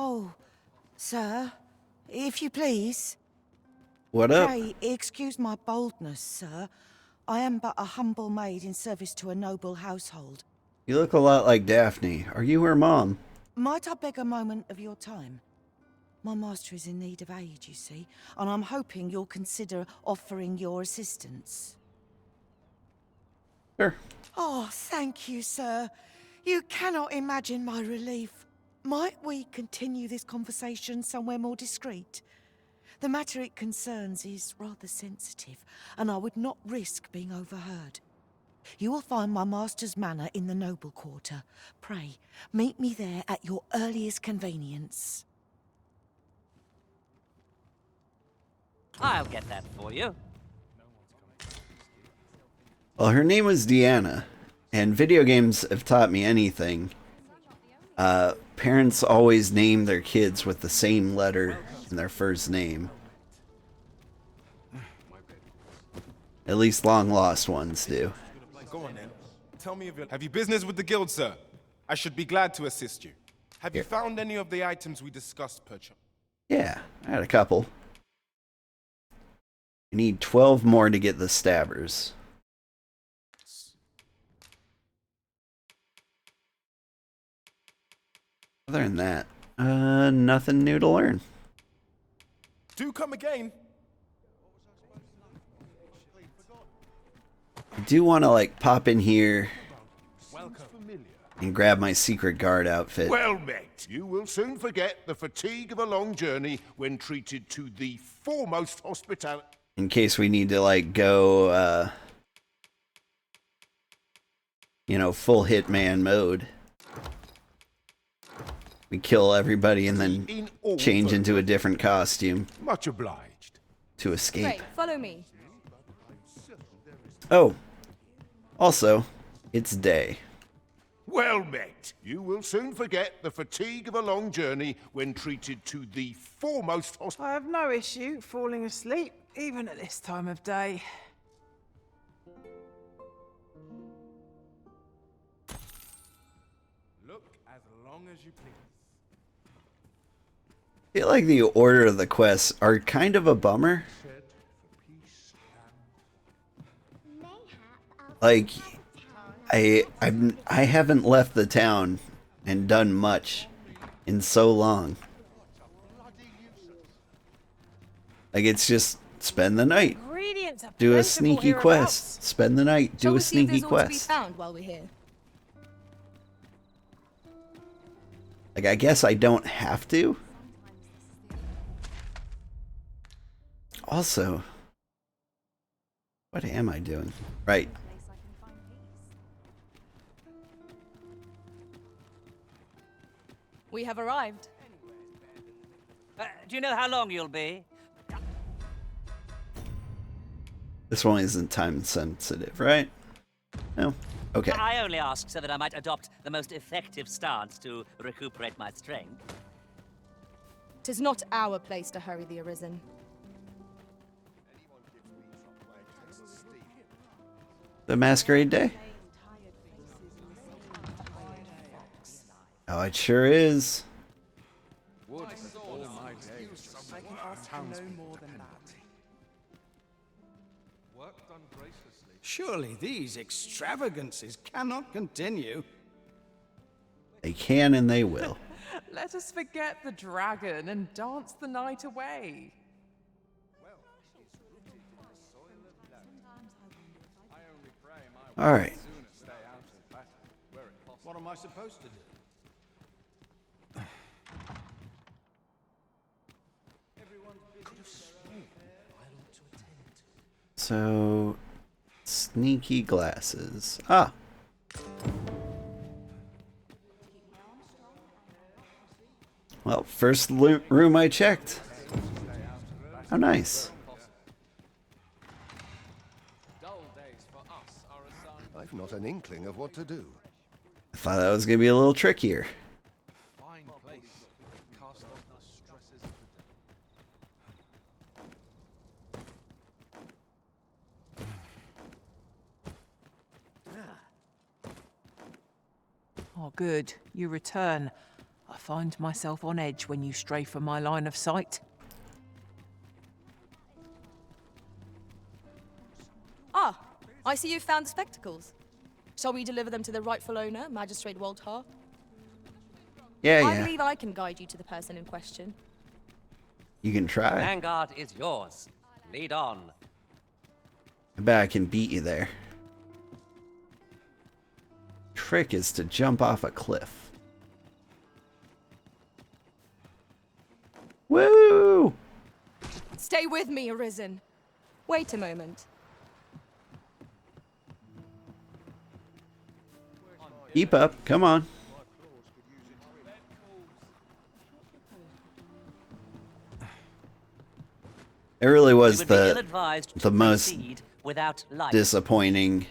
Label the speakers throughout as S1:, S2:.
S1: Oh, sir, if you please.
S2: What up?
S1: Pray, excuse my boldness, sir. I am but a humble maid in service to a noble household.
S2: You look a lot like Daphne. Are you her mom?
S1: Might I beg a moment of your time? My master is in need of aid, you see, and I'm hoping you'll consider offering your assistance.
S2: Sure.
S1: Oh, thank you, sir. You cannot imagine my relief. Might we continue this conversation somewhere more discreet? The matter it concerns is rather sensitive, and I would not risk being overheard. You will find my master's manor in the noble quarter. Pray, meet me there at your earliest convenience.
S3: I'll get that for you.
S2: Well, her name was Deanna, and video games have taught me anything. Parents always name their kids with the same letter in their first name. At least long-lost ones do.
S4: Go on then. Tell me if you have you business with the guild, sir? I should be glad to assist you. Have you found any of the items we discussed, perchance?
S2: Yeah, I had a couple. I need 12 more to get the stabbers. Other than that, nothing new to learn.
S4: Do come again.
S2: I do want to, like, pop in here and grab my secret guard outfit.
S5: Well met. You will soon forget the fatigue of a long journey when treated to the foremost hospitality.
S2: In case we need to, like, go, you know, full hitman mode. We kill everybody and then change into a different costume.
S5: Much obliged.
S2: To escape.
S6: Great, follow me.
S2: Oh. Also, it's day.
S5: Well met. You will soon forget the fatigue of a long journey when treated to the foremost hospitality.
S7: I have no issue falling asleep, even at this time of day.
S4: Look as long as you please.
S2: I feel like the order of the quests are kind of a bummer. Like, I haven't left the town and done much in so long. Like, it's just spend the night, do a sneaky quest, spend the night, do a sneaky quest.
S6: While we're here.
S2: Like, I guess I don't have to. Also, what am I doing? Right.
S6: We have arrived.
S3: Do you know how long you'll be?
S2: This one isn't time sensitive, right? No? Okay.
S3: I only ask so that I might adopt the most effective stance to recuperate my strength.
S6: 'Tis not our place to hurry the Arisen.
S2: The Masquerade Day? Oh, it sure is.
S8: Surely these extravagances cannot continue.
S2: They can and they will.
S7: Let us forget the dragon and dance the night away.
S2: All right.
S8: What am I supposed to do?
S2: So, sneaky glasses. Ah. Well, first room I checked. How nice.
S5: I've not an inkling of what to do.
S2: I thought that was going to be a little trickier.
S7: Oh, good. You return. I find myself on edge when you stray from my line of sight.
S6: Ah, I see you've found the spectacles. Shall we deliver them to the rightful owner, Magistrate Walter?
S2: Yeah,
S6: I
S2: yeah.
S6: believe I can guide you to the person in question.
S2: You can try.
S3: Vanguard is yours. Lead on.
S2: I bet I can beat you there. Trick is to jump off a cliff. Woo!
S6: Stay with me, Arisen. Wait a moment.
S2: Keep up. Come on. It really was
S3: You would be
S2: the
S3: ill-advised to
S2: most
S3: proceed without light.
S2: disappointing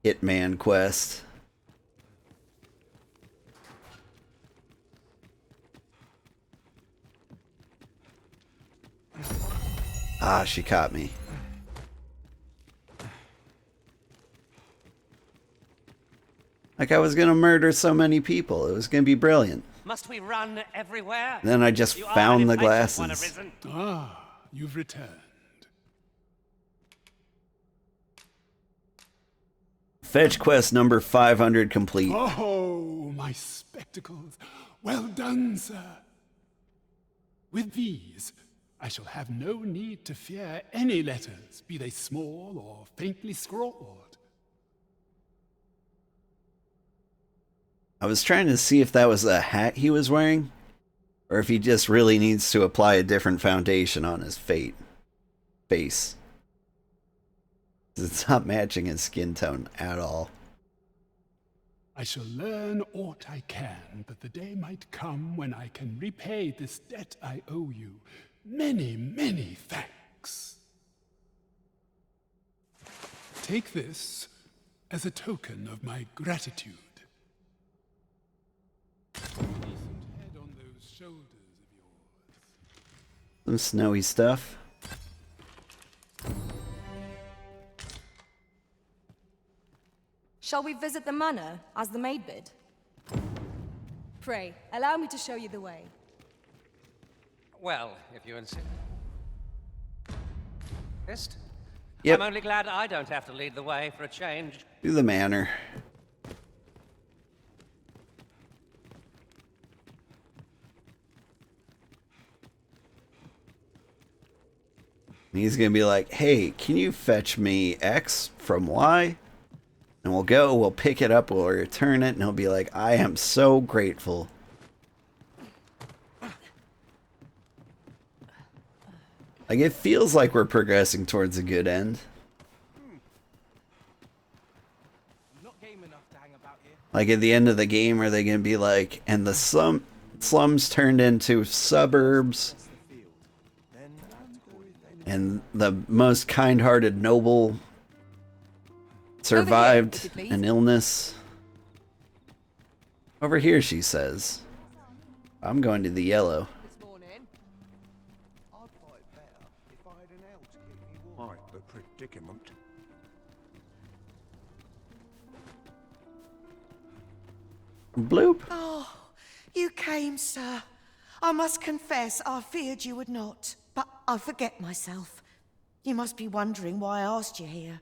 S2: Hitman quest. Ah, she caught me. Like I was gonna murder so many people. It was gonna be brilliant.
S3: Must we run everywhere?
S2: Then I just
S3: You are
S2: found
S3: an
S2: the
S3: impatient one,
S2: glasses.
S3: Arisen.
S9: Ah, you've returned.
S2: Fetch quest number 500 complete.
S9: Oh, my spectacles. Well done, sir. With these, I shall have no need to fear any letters, be they small or faintly scrawled.
S2: I was trying to see if that was a hat he was wearing, or if he just really needs to apply a different foundation on his face. It's not matching his skin tone at all.
S9: I shall learn aught I can, but the day might come when I can repay this debt I owe you. Many, many thanks. Take this as a token of my gratitude. Decent head on those shoulders of yours.
S2: Some snowy stuff.
S6: Shall we visit the manor as the maid bid? Pray, allow me to show you the way.
S3: Well, if you insist.
S2: Yep.
S3: I'm only glad I don't have to lead the way for a change.
S2: To the manor. And he's gonna be like, hey, can you fetch me X from Y? And we'll go, we'll pick it up, we'll return it, and he'll be like, I am so grateful. Like, it feels like we're progressing towards a good end. Like, at the end of the game, are they gonna be like, and the slums turned into suburbs, and the most kind-hearted noble survived an illness? Over here, she says. I'm going to the yellow.
S5: Quite the predicament.
S2: Bloop.
S1: Oh, you came, sir. I must confess, I feared you would not. But I forget myself. You must be wondering why I asked you here.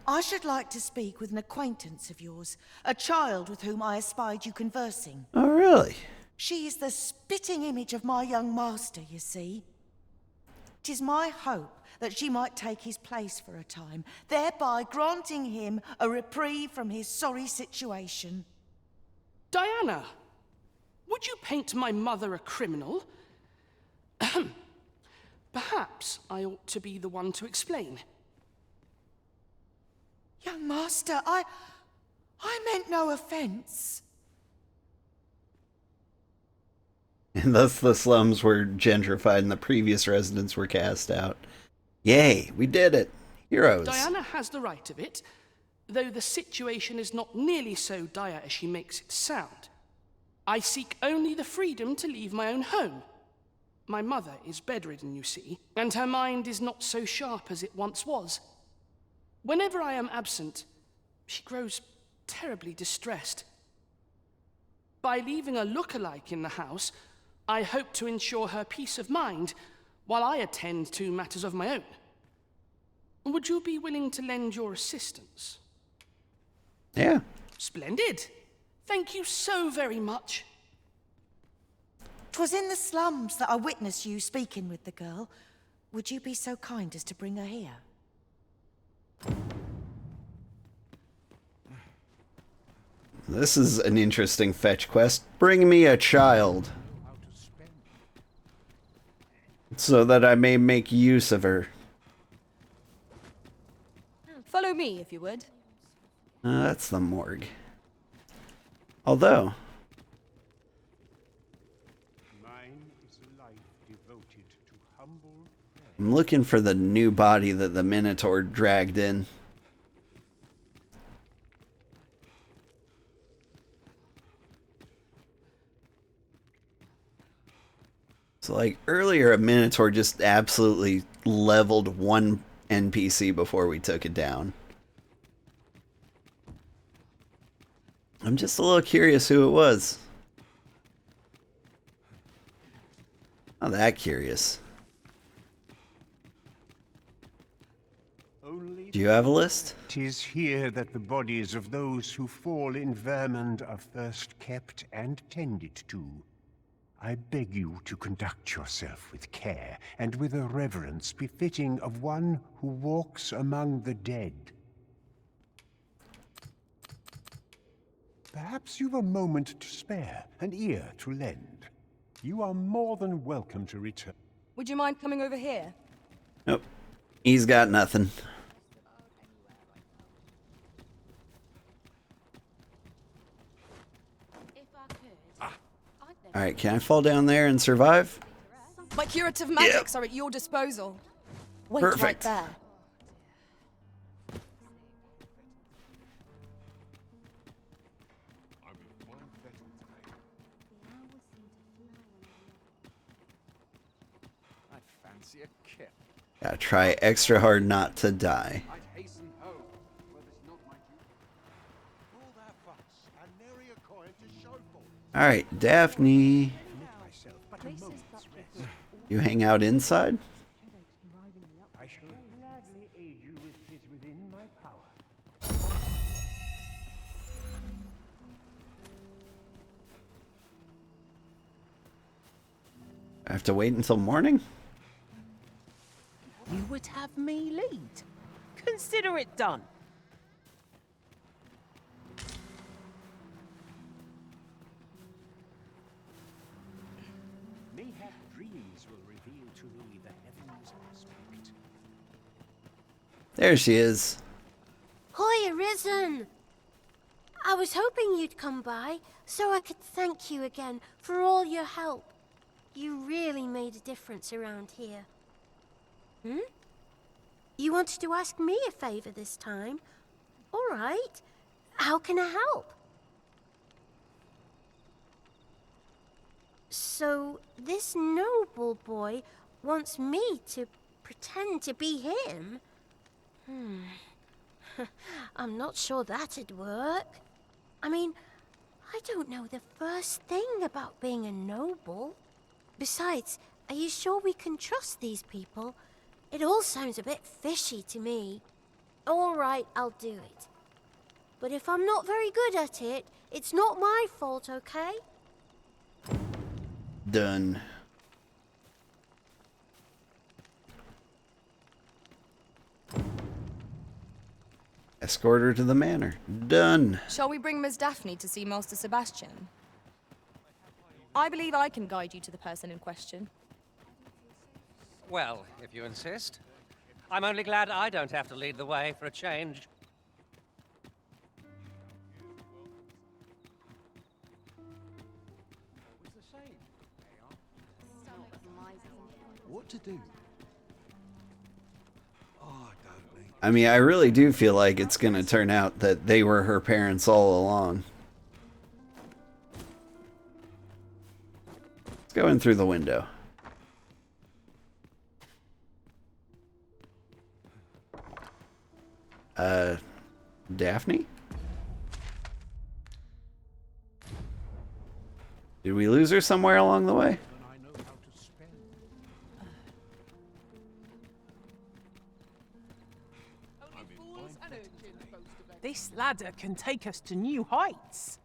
S1: I should like to speak with an acquaintance of yours, a child with whom I espied you conversing.
S2: Oh, really?
S1: She is the spitting image of my young master, you see. 'Tis my hope that she might take his place for a time, thereby granting him a reprieve from his sorry situation.
S10: Diana, would you paint my mother a criminal? Perhaps I ought to be the one to explain.
S1: Young master, I meant no offense.
S2: And thus the slums were gentrified and the previous residents were cast out. Yay, we did it. Heroes.
S10: Diana has the right of it, though the situation is not nearly so dire as she makes it sound. I seek only the freedom to leave my own home. My mother is bedridden, you see, and her mind is not so sharp as it once was. Whenever I am absent, she grows terribly distressed. By leaving a look-alike in the house, I hope to ensure her peace of mind while I attend to matters of my own. Would you be willing to lend your assistance?
S2: Yeah.
S10: Splendid. Thank you so very much.
S1: 'Twas in the slums that I witnessed you speaking with the girl. Would you be so kind as to bring her here?
S2: This is an interesting fetch quest. Bring me a child, so that I may make use of her.
S6: Follow me, if you would.
S2: That's the morgue. Although,
S5: Mine is a life devoted to humble.
S2: I'm looking for the new body that the Minotaur dragged in. So like earlier, a Minotaur just absolutely leveled one NPC before we took it down. I'm just a little curious who it was. Not that curious. Do you have a list?
S5: 'Tis here that the bodies of those who fall in Vermund are first kept and tended to. I beg you to conduct yourself with care and with a reverence befitting of one who walks among the dead. Perhaps you've a moment to spare, an ear to lend. You are more than welcome to return.
S6: Would you mind coming over here?
S2: Nope. He's got nothing. Alright, can I fall down there and survive?
S6: My curative magics are at your disposal. Wait right
S2: Perfect.
S6: there.
S2: Gotta try extra hard not to die. Alright, Daphne. You hang out inside?
S5: I shall gladly aid you if it is within my power.
S2: I have to wait until morning?
S11: You would have me lead. Consider it done.
S5: Mayhap dreams will reveal to me the heavens aspect.
S2: There she is.
S12: Hoy, Arisen! I was hoping you'd come by, so I could thank you again for all your help. You really made a difference around here. Hmm? You wanted to ask me a favor this time? All right. How can I help? So, this noble boy wants me to pretend to be him? I'm not sure that'd work. I mean, I don't know the first thing about being a noble. Besides, are you sure we can trust these people? It all sounds a bit fishy to me. All right, I'll do it. But if I'm not very good at it, it's not my fault, okay?
S2: Done. Escort her to the manor. Done.
S6: Shall we bring Miss Daphne to see Master Sebastian? I believe I can guide you to the person in question.
S3: Well, if you insist. I'm only glad I don't have to lead the way for a change.
S8: What to do?
S2: I mean, I really do feel like it's gonna turn out that they were her parents all along. Let's go in through the window. Daphne? Did we lose her somewhere along the way?
S11: This ladder can take us to new heights.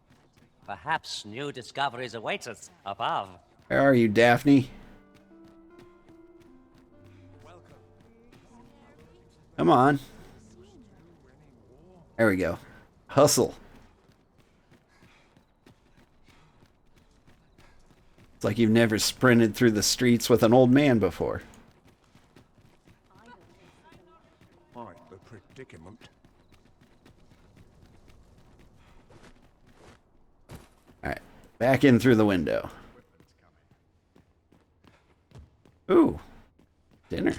S3: Perhaps new discoveries await us above.
S2: Where are you, Daphne? Come on. There we go. Hustle. It's like you've never sprinted through the streets with an old man before.
S5: Quite the predicament.
S2: Alright. Back in through the window. Ooh. Dinner.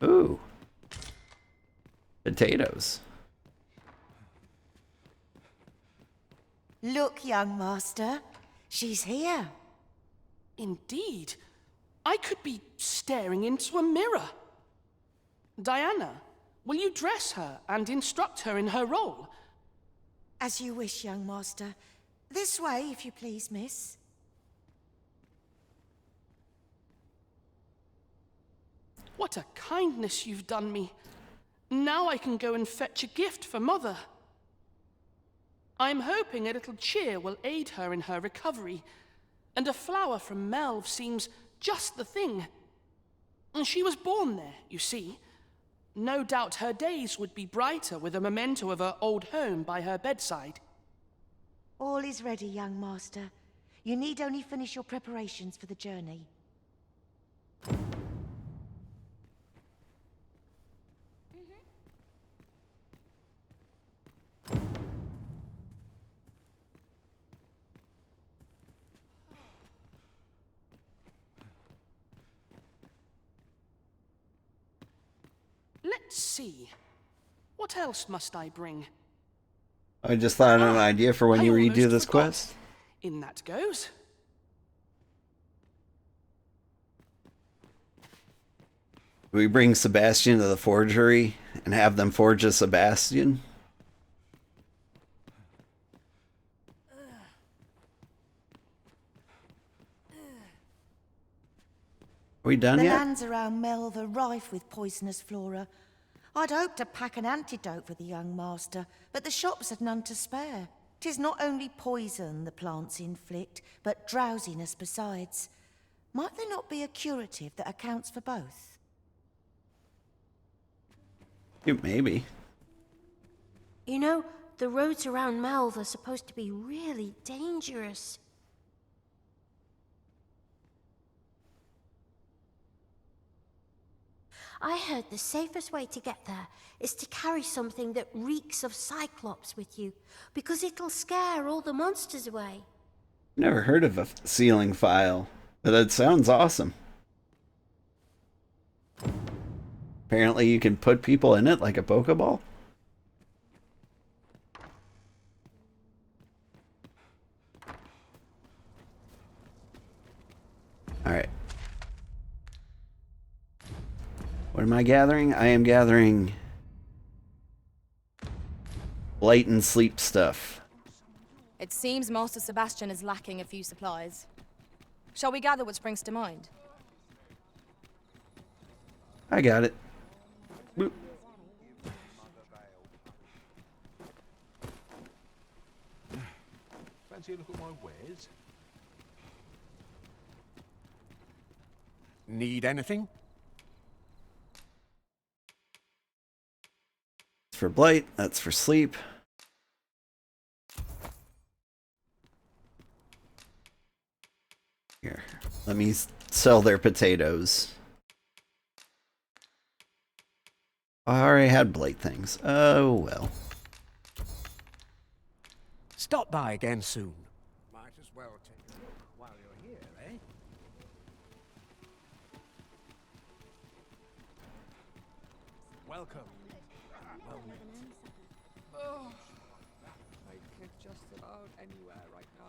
S2: Ooh. Potatoes.
S1: Look, young master. She's here.
S10: Indeed. I could be staring into a mirror. Diana, will you dress her and instruct her in her role?
S1: As you wish, young master. This way, if you please, miss.
S10: What a kindness you've done me. Now I can go and fetch a gift for Mother. I'm hoping a little cheer will aid her in her recovery, and a flower from Melve seems just the thing. And she was born there, you see. No doubt her days would be brighter with a memento of her old home by her bedside.
S1: All is ready, young master. You need only finish your preparations for the journey.
S10: Let's see. What else must I bring?
S2: I just thought of an idea for when
S10: I
S2: you
S10: almost
S2: redo this
S10: forgot.
S2: quest.
S10: In that goes.
S2: Do we bring Sebastian to the forgery and have them forge a Sebastian? Are we done
S1: The
S2: yet?
S1: lands around Melve are rife with poisonous flora. I'd hoped to pack an antidote for the young master, but the shops had none to spare. 'Tis not only poison the plants inflict, but drowsiness besides. Might there not be a curative that accounts for both?
S2: Maybe.
S12: You know, the roads around Melve are supposed to be really dangerous. I heard the safest way to get there is to carry something that reeks of Cyclops with you, because it'll scare all the monsters away.
S2: Never heard of a ceiling file, but that sounds awesome. Apparently you can put people in it like a Pokeball. Alright. What am I gathering? I am gathering light and sleep stuff.
S6: It seems Master Sebastian is lacking a few supplies. Shall we gather what springs to mind?
S2: I got it. Boop.
S5: Fancy a look at my wares? Need anything?
S2: That's for blight, that's for sleep. Here, let me sell their potatoes. I already had blight things. Oh well.
S5: Stop by again soon. Might as well take a look while you're here, eh? Welcome.
S7: Oh, I could just about anywhere right now.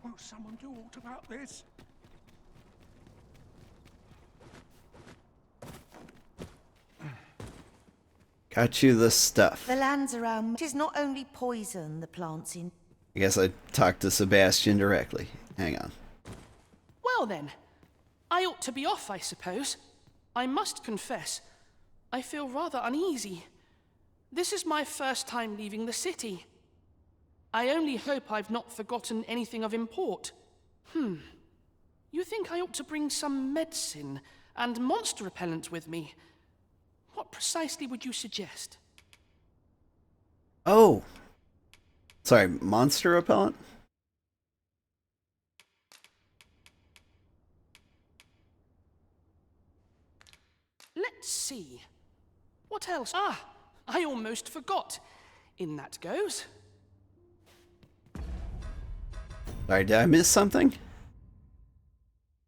S5: Won't someone do aught about this?
S2: Got you the stuff.
S1: The lands around it is not only poison the plants in.
S2: I guess I talked to Sebastian directly. Hang on.
S10: Well then, I ought to be off, I suppose. I must confess, I feel rather uneasy. This is my first time leaving the city. I only hope I've not forgotten anything of import. You think I ought to bring some medicine and monster repellent with me? What precisely would you suggest?
S2: Oh. Sorry, monster repellent?
S10: Let's see. What else? Ah, I almost forgot. In that goes.
S2: Sorry, did I miss something?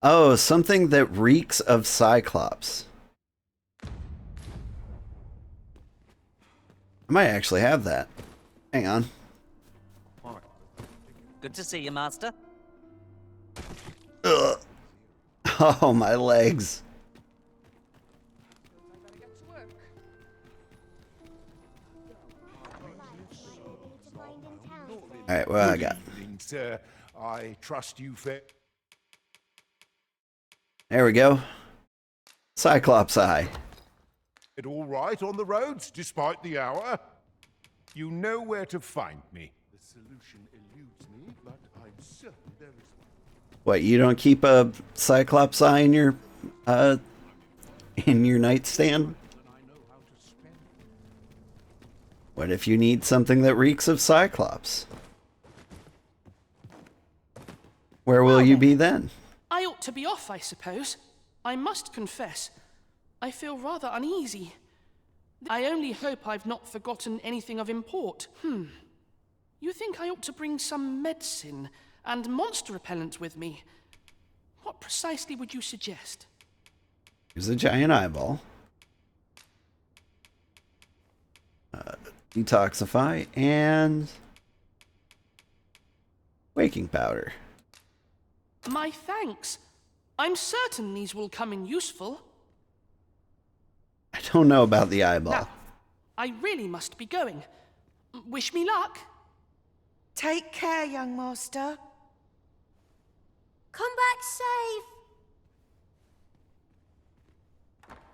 S2: Oh, something that reeks of Cyclops. I might actually have that. Hang on.
S3: Good to see you, Master.
S2: Ugh. Oh, my legs. Alright, what I got?
S5: Evening, sir. I trust you fair.
S2: There we go. Cyclops eye.
S5: It all right on the roads, despite the hour? You know where to find me. The solution eludes me, but I'm certain there is one.
S2: What, you don't keep a Cyclops eye in your nightstand? What if you need something that reeks of Cyclops? Where will you be then?
S10: I ought to be off, I suppose. I must confess, I feel rather uneasy. I only hope I've not forgotten anything of import. You think I ought to bring some medicine and monster repellent with me? What precisely would you suggest?
S2: Here's a giant eyeball. Detoxify and waking powder.
S10: My thanks. I'm certain these will come in useful.
S2: I don't know about the eyeball.
S10: Now, I really must be going. Wish me luck.
S1: Take care, young master.
S12: Come back safe.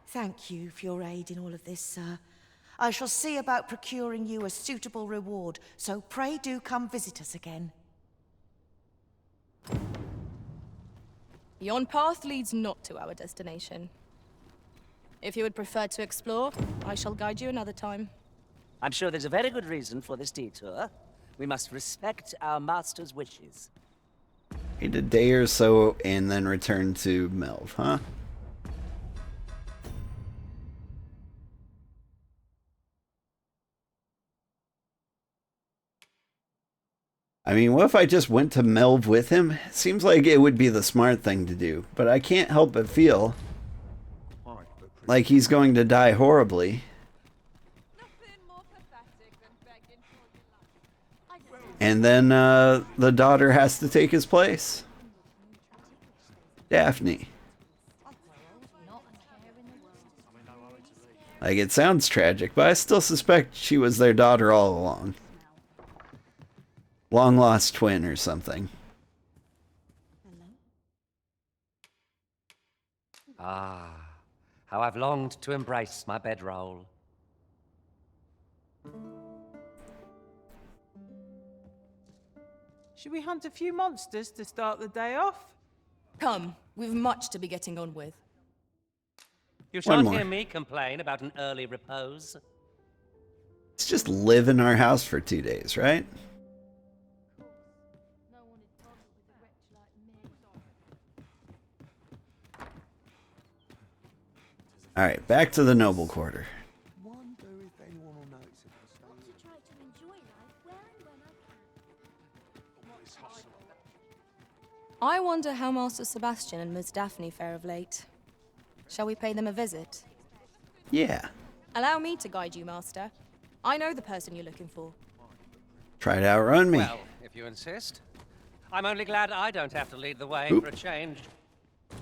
S1: Thank you for your aid in all of this, sir. I shall see about procuring you a suitable reward, so pray do come visit us again.
S6: Yon path leads not to our destination. If you would prefer to explore, I shall guide you another time.
S3: I'm sure there's a very good reason for this detour. We must respect our master's wishes.
S2: Wait a day or so and then return to Melv, huh? I mean, what if I just went to Melv with him? Seems like it would be the smart thing to do, but I can't help but feel like he's going to die horribly. And then the daughter has to take his place. Daphne. Like, it sounds tragic, but I still suspect she was their daughter all along. Long lost twin or something.
S13: Ah, how I've longed to embrace my bedroll.
S11: Should we hunt a few monsters to start the day off?
S6: Come, we've much to be getting on with.
S13: You
S2: One
S13: shan't
S2: more.
S13: hear me complain about an early repose.
S2: Let's just live in our house for 2 days, right? Alright, back to the noble quarter.
S6: I wonder how Master Sebastian and Miss Daphne fare of late. Shall we pay them a visit?
S2: Yeah.
S6: Allow me to guide you, Master. I know the person you're looking for.
S2: Try to outrun me.
S13: Well, if you insist. I'm only glad I don't have to lead the way
S2: Oop.
S13: for a change.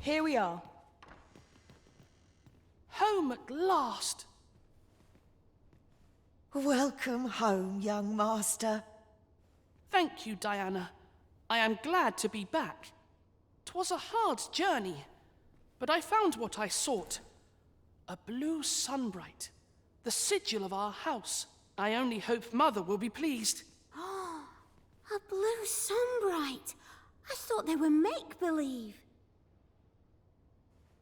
S6: Here we are.
S10: Home at last.
S1: Welcome home, young master.
S10: Thank you, Diana. I am glad to be back. 'Twas a hard journey, but I found what I sought. A blue sunbright, the sigil of our house. I only hope Mother will be pleased.
S12: Oh, a blue sunbright. I thought they were make-believe.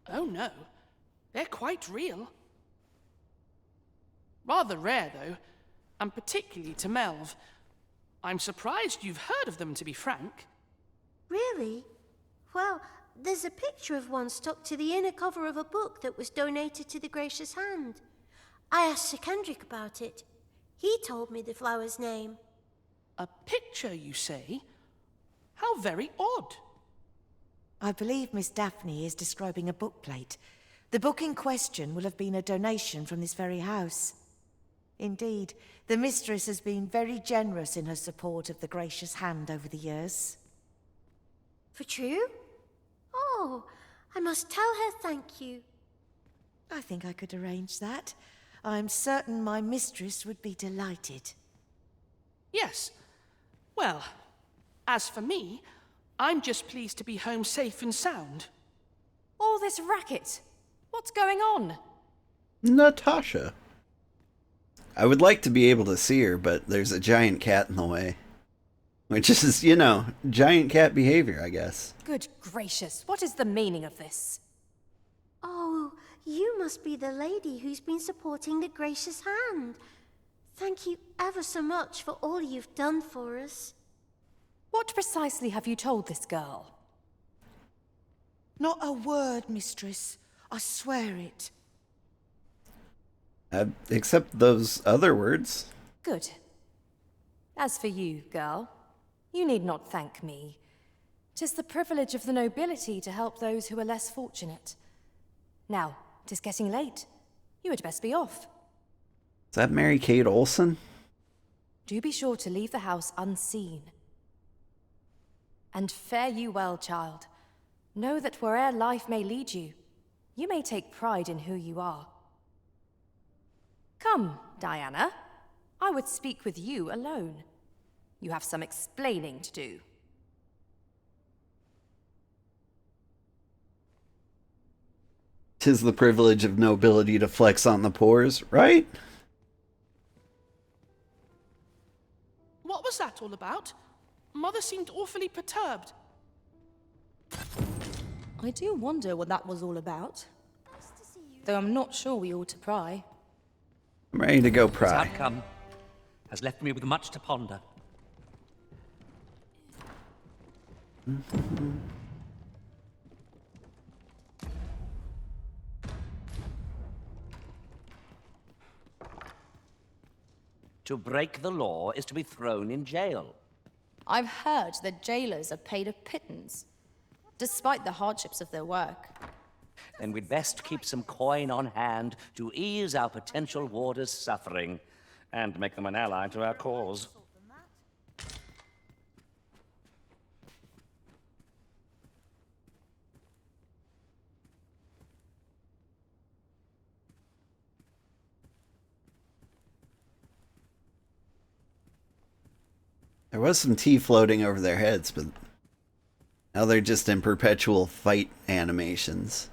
S10: Oh no, they're quite real. Rather rare, though, and particularly to Melv. I'm surprised you've heard of them, to be frank.
S12: Really? Well, there's a picture of one stuck to the inner cover of a book that was donated to the Gracious Hand. I asked Sir Kendrick about it. He told me the flower's name.
S10: A picture, you say? How very odd.
S1: I believe Miss Daphne is describing a bookplate. The book in question will have been a donation from this very house. Indeed, the mistress has been very generous in her support of the Gracious Hand over the years.
S12: For true? Oh, I must tell her thank you.
S1: I think I could arrange that. I'm certain my mistress would be delighted.
S10: Yes. Well, as for me, I'm just pleased to be home safe and sound.
S6: All this racket. What's going on?
S2: Natasha. I would like to be able to see her, but there's a giant cat in the way. Which is, you know, giant cat behavior, I guess.
S6: Good gracious, what is the meaning of this?
S12: Oh, you must be the lady who's been supporting the Gracious Hand. Thank you ever so much for all you've done for us.
S6: What precisely have you told this girl?
S1: Not a word, mistress. I swear it.
S2: Except those other words.
S6: Good. As for you, girl, you need not thank me. 'Tis the privilege of the nobility to help those who are less fortunate. Now, 'tis getting late. You had best be off.
S2: Is that Mary Kate Olsen?
S6: Do be sure to leave the house unseen. And fare you well, child. Know that where'er life may lead you, you may take pride in who you are. Come, Diana. I would speak with you alone. You have some explaining to do.
S2: Tis the privilege of nobility to flex on the pores, right?
S10: What was that all about? Mother seemed awfully perturbed.
S6: I do wonder what that was all about. Though I'm not sure we ought to pry.
S2: I'm ready to go
S13: This
S2: pry.
S13: outcome has left me with much to ponder.
S3: To break the law is to be thrown in jail.
S6: I've heard that jailers are paid a pittance, despite the hardships of their work.
S3: Then we'd best keep some coin on hand to ease our potential warders' suffering and make them an ally to our cause.
S2: There was some tea floating over their heads, but now they're just in perpetual fight animations.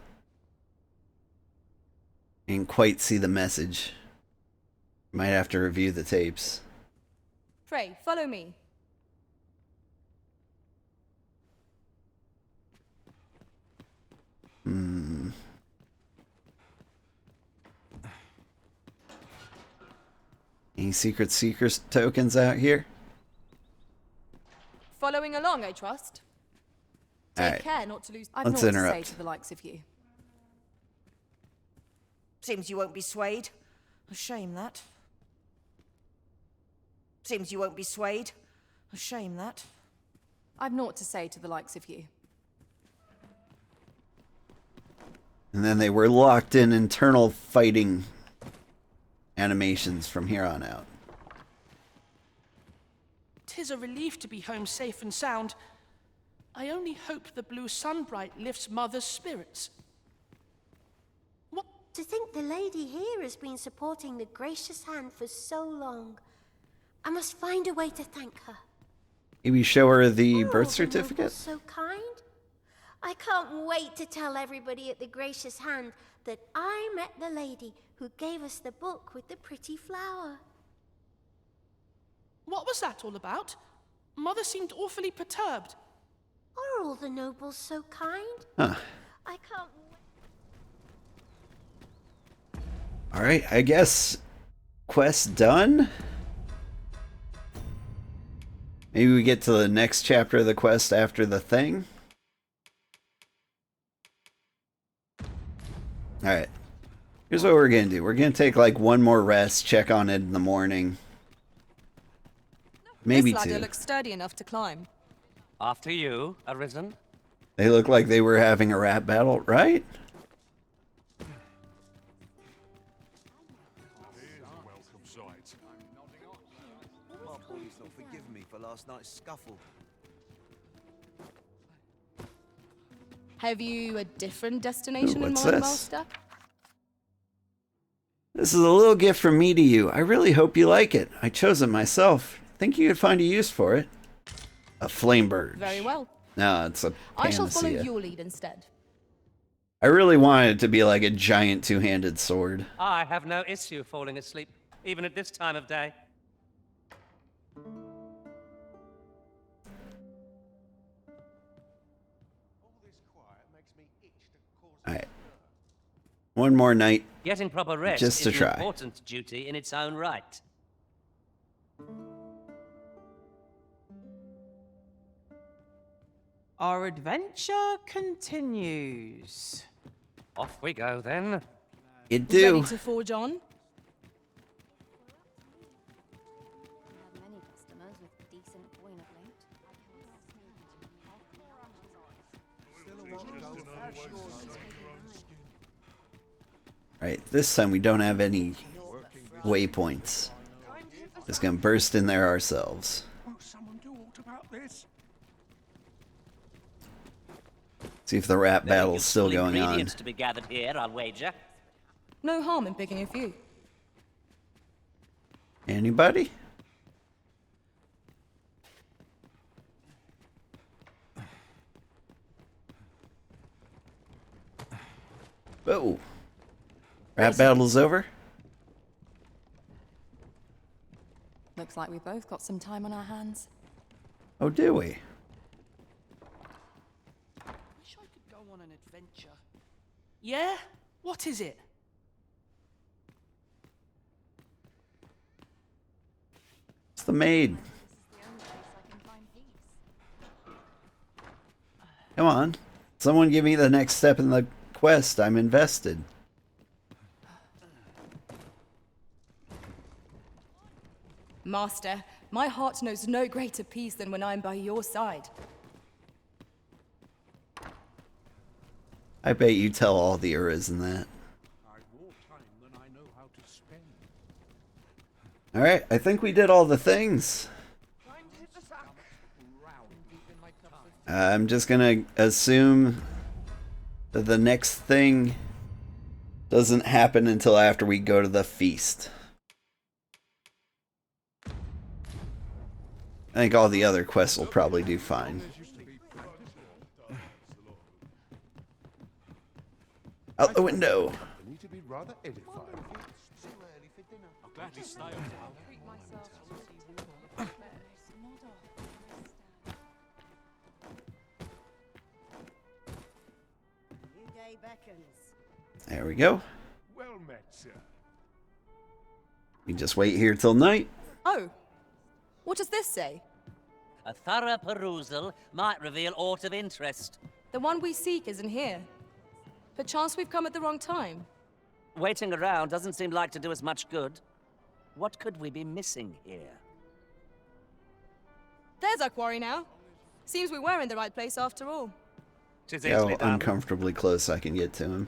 S2: You can quite see the message. Might have to review the tapes.
S6: Pray, follow me.
S2: Any secret seekers tokens out here?
S6: Following along, I trust. Take
S2: Alright.
S6: care not to lose. I've
S2: Let's
S6: naught
S2: interrupt.
S6: to say to the likes of you.
S1: Seems you won't be swayed. A shame that. Seems you won't be swayed. A shame that.
S6: I've naught to say to the likes of you.
S2: And then they were locked in internal fighting animations from here on out.
S10: 'Tis a relief to be home safe and sound. I only hope the blue sunbright lifts Mother's spirits.
S12: To think the lady here has been supporting the gracious hand for so long. I must find a way to thank her.
S2: Maybe show her the
S12: Are
S2: birth
S12: all
S2: certificate?
S12: nobles so kind? I can't wait to tell everybody at the gracious hand that I met the lady who gave us the book with the pretty flower.
S10: What was that all about? Mother seemed awfully perturbed.
S12: Are all the nobles so kind?
S2: Huh.
S12: I can't wait.
S2: Alright, I guess quest done? Maybe we get to the next chapter of the quest after the thing? Alright. Here's what we're gonna do. We're gonna take like one more rest, check on it in the morning. Maybe
S14: this ladder
S2: two.
S14: looks sturdy enough to climb.
S3: After you, Arisen.
S2: They look like they were having a rap battle, right?
S15: Forgive me for last night's scuffle.
S14: Have you a different destination in
S2: what's
S14: mind,
S2: this?
S14: Master?
S2: This is a little gift from me to you. I really hope you like it. I chose it myself. Think you could find a use for it. A flame bird.
S14: Very well.
S2: No, it's a
S14: I shall follow
S2: panacea.
S14: your lead instead.
S2: I really wanted it to be like a giant two-handed sword.
S3: I have no issue falling asleep, even at this time of day.
S2: Alright. One more night.
S3: Getting proper rest
S2: Just to
S3: is
S2: try.
S3: an important duty in its own right.
S11: Our adventure continues.
S3: Off we go then.
S2: It do.
S14: Ready to forge on?
S12: Many customers with decent coin of late.
S2: Alright, this time we don't have any waypoints. Just gonna burst in there ourselves.
S9: Will someone do aught about this?
S2: See if the rap
S3: Very
S2: battle's still
S3: useful
S2: going on.
S3: ingredients to be gathered here, I'll wager.
S14: No harm in picking a few.
S2: Anybody? Whoa. Rap battle's over?
S14: Looks like we both got some time on our hands.
S2: Oh, do we?
S10: Wish I could go on an adventure. Yeah? What is it?
S2: It's the maid. Come on. Someone give me the next step in the quest. I'm invested.
S14: Master, my heart knows no greater peace than when I'm by your side.
S2: I bet you tell all the Arisen that. Alright, I think we did all the things. I'm just gonna assume that the next thing doesn't happen until after we go to the feast. I think all the other quests will probably do fine. Out the window.
S16: Need to be rather edified.
S2: There we go.
S16: Well met, sir.
S2: We just wait here till night.
S14: Oh, what does this say?
S3: A thorough perusal might reveal aught of interest.
S14: The one we seek isn't here. Perchance we've come at the wrong time.
S3: Waiting around doesn't seem like to do us much good. What could we be missing here?
S14: There's our quarry now. Seems we were in the right place after all.
S3: Tis
S2: See how
S3: easily done.
S2: uncomfortably close I can get to him.